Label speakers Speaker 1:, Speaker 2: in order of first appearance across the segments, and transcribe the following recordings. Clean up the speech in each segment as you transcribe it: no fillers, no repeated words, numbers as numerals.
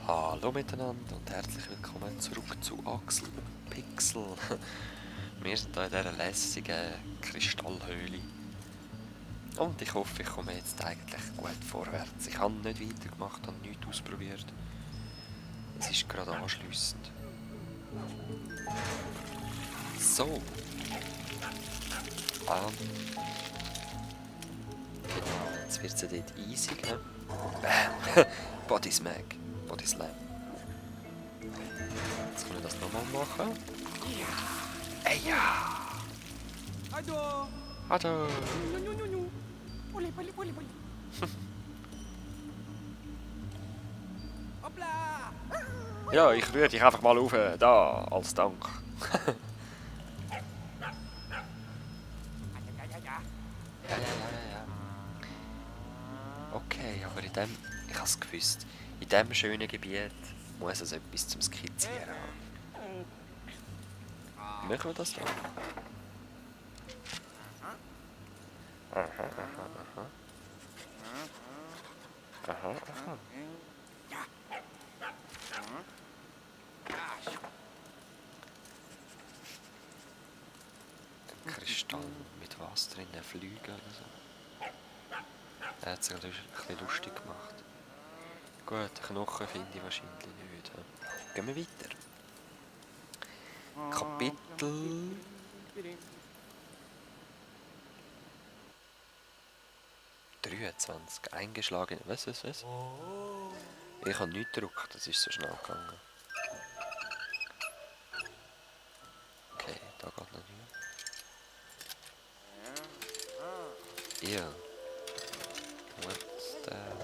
Speaker 1: Hallo miteinander und herzlich willkommen zurück zu Axel und Pixel. Wir sind hier in dieser lässigen Kristallhöhle. Und ich hoffe, ich komme jetzt eigentlich gut vorwärts. Ich habe nicht weitergemacht, habe nichts ausprobiert. Es ist gerade anschliessend. So. Genau, jetzt wird es ja dort easy, ne? Bam! Body Smack. Body Slam. Jetzt können wir das nochmal machen. Ey ja!
Speaker 2: Aduh.
Speaker 1: Hallo!
Speaker 2: Nyu, nyu, nyu, nyu. Boleh, boleh, boleh, boleh. Hoppla.
Speaker 1: Ja, ich rühre dich einfach mal auf, da, als Dank.
Speaker 2: Ja, ja, ja, ja.
Speaker 1: Ja. Okay, aber ich habe es gewusst, in diesem schönen Gebiet muss es etwas zum Skizzieren haben. Wie machen wir das da? Aha. Kristall mit was drin, Flügel oder so. Er hat sich ein bisschen lustig gemacht. Gut, Knochen finde ich wahrscheinlich nicht. Gehen wir weiter. Kapitel 23. Eingeschlagen. Was? Ich habe nichts gedrückt, das ist so schnell gegangen. Okay, da geht noch nicht. Ja. What's that?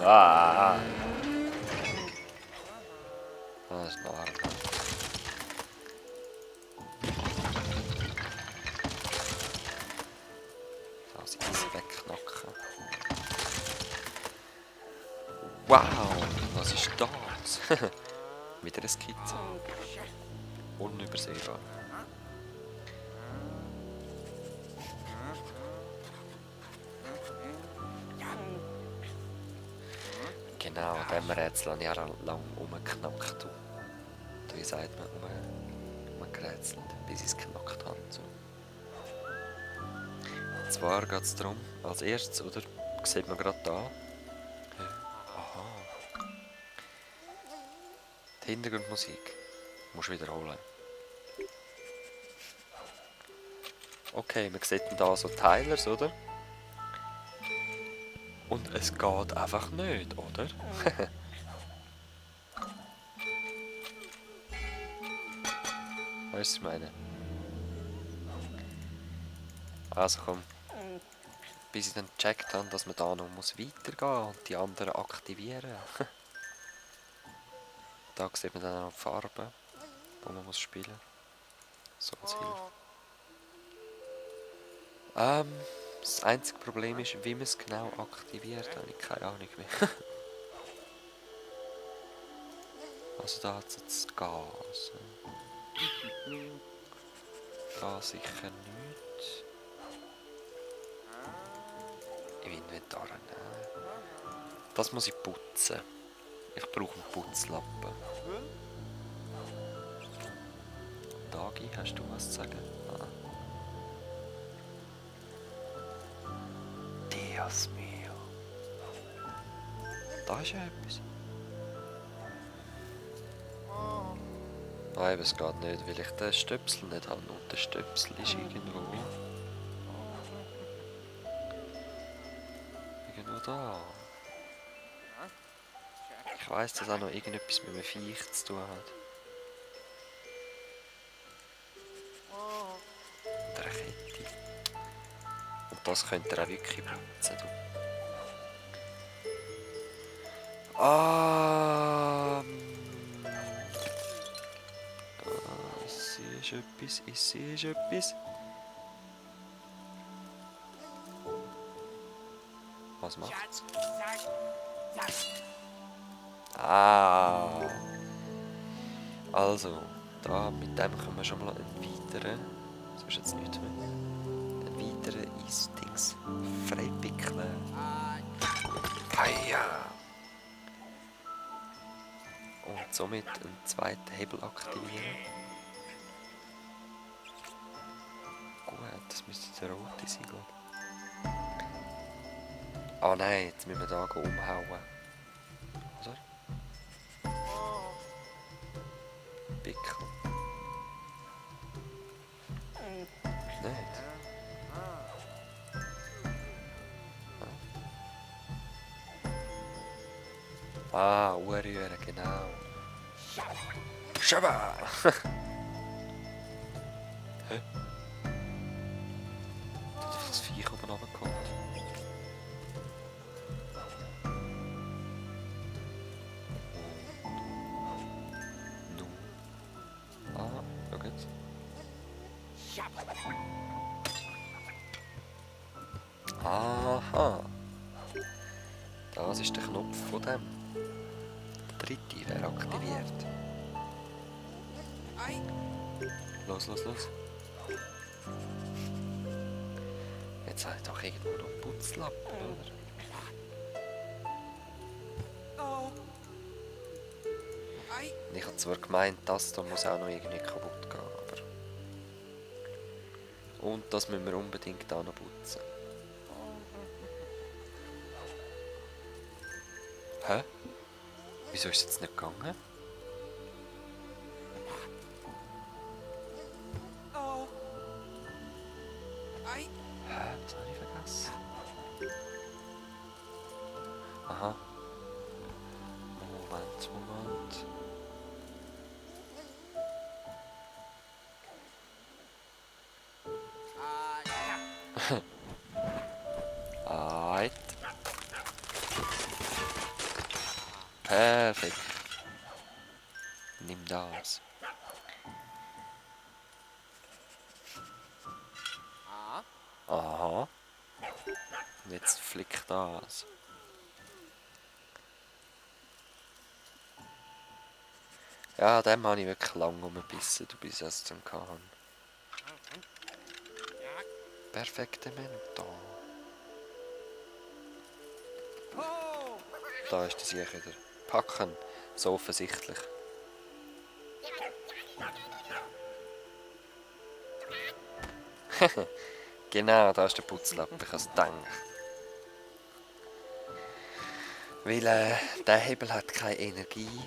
Speaker 1: Ah! Das ist ein Arm. Das ist wegknacken. Wow! Was ist das? Wieder eine Skizze. Unübersehbar. Genau, an diesem Rätsel habe ich jahrelang rumgeknackt. Und wie sagt man, rumgerätselt, bis ich es geknackt habe. So. Und zwar geht es darum, als erstes, oder? Sieht man gerade da. Aha. Die Hintergrundmusik. Musst du wiederholen. Okay, man sieht da so Teilers, oder? Und es geht einfach nicht, oder? Weißt du, was ich meine? Also komm, bis ich dann gecheckt habe, dass man da noch weitergehen muss und die anderen aktivieren. Da sieht man dann auch die Farben, die man spielen muss. So als Hilfe. Das einzige Problem ist, wie man es genau aktiviert, habe ich keine Ahnung mehr. Also da hat es jetzt Gas. Da sicher nichts. Im Inventar nehmen. Das muss ich putzen. Ich brauche einen Putzlappen. Dagi, hast du was zu sagen? Ah. Dios mio. Da ist ja etwas. Nein, es geht nicht, weil ich den Stöpsel nicht habe. Und der Stöpsel ist irgendwo da. Ich weiss, dass auch noch irgendetwas mit einem Viech zu tun hat. Und einer Kette. Und das könnt ihr auch wirklich putzen. Ich sehe etwas. Was macht's? Also, da mit dem können wir schon mal einen weiteren, das ist jetzt nicht mehr, einen weiteren Eisdings freipickeln. Heia! Und somit einen zweiten Hebel aktivieren. Gut, das müsste der rote sein, glaube ich. Ah nein, jetzt müssen wir da umhauen. Oder? Pickel. Nicht? Ah, Uhrrühren, genau. Schaba! Hä? Da hat das Viech oben runtergekommen. Nu. Ah, schau jetzt. Aha. Das ist der Knopf von dem. Der dritte wäre aktiviert. Los, los, los. Jetzt habe ich doch irgendwo noch einen Putzlappen, oder? Und ich habe zwar gemeint, das da muss auch noch irgendwie kaputt gehen, aber... Und das müssen wir unbedingt auch noch putzen. Hä? Wieso ist es jetzt nicht gegangen? Hä? Was habe ich vergessen? Aha. Moment, Moment. Alright. Perfekt. Nimm das. Aha. Und jetzt flick das. Ja, dem habe ich wirklich lange umgebissen, bis ich es dann hatte. Perfektemento. Da ist das hier wieder. Packen. So offensichtlich. Genau, da ist der Putzlappen. Ich habe es gedacht. Weil der Hebel hat keine Energie.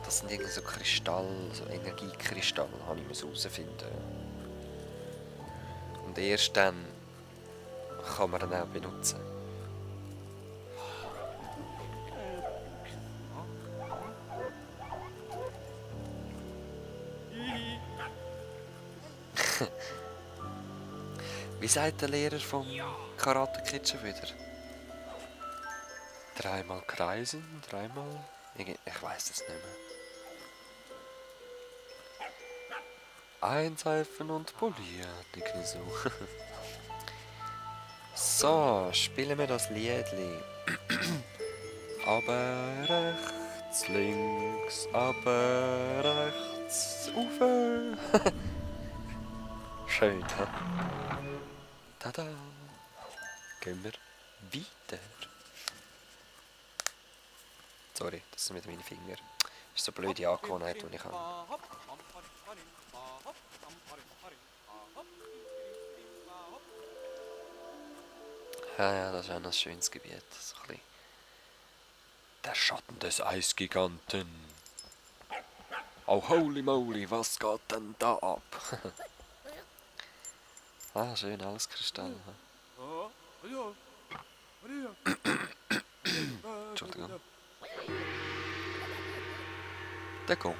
Speaker 1: Das sind irgendwie so Kristalle, so Energiekristalle, habe ich herausfinden. Und erst dann kann man ihn auch benutzen. Wie sagt der Lehrer vom Karate Kid schon wieder? Dreimal kreisen, dreimal... Ich weiß es nicht mehr. Einseifen und polieren, irgendwie so. So, spielen wir das Liedli. Aber rechts, links, aber rechts, Ufer. Schön, ha? Tada! Gehen wir weiter. Sorry, das sind wieder meine Finger. Das ist so eine blöde Angewohnheit, die ich habe. Ja, das ist auch ein schönes Gebiet. So ein bisschen. Der Schatten des Eisgiganten. Oh, holy moly, was geht denn da ab? Ah, schön, alles Kristall. Entschuldigung. Der Gong.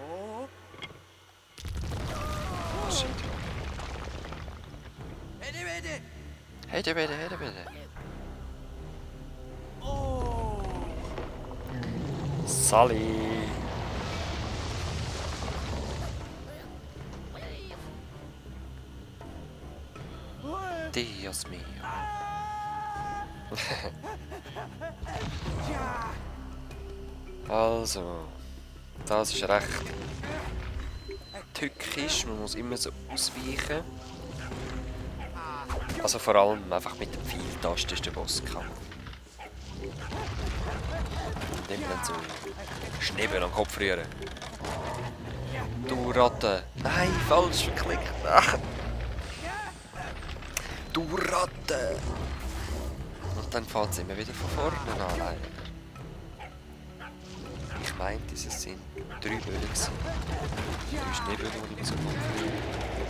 Speaker 1: Oh, shit. Hey, bitte. Sally. Dios mio. Also, das ist recht tückisch, man muss immer so ausweichen. Also vor allem einfach mit der Pfeiltaste ist der Bosskampf. und immer dann so Schneebel am Kopf rühren. Du Ratte! Nein, falsch verklickt! Ach. Du Ratte! Und dann fängt es immer wieder von vorne an, leider. Ich meinte, es sind 3 Böden gewesen. 3 Schneeböden, die ich so gemacht habe.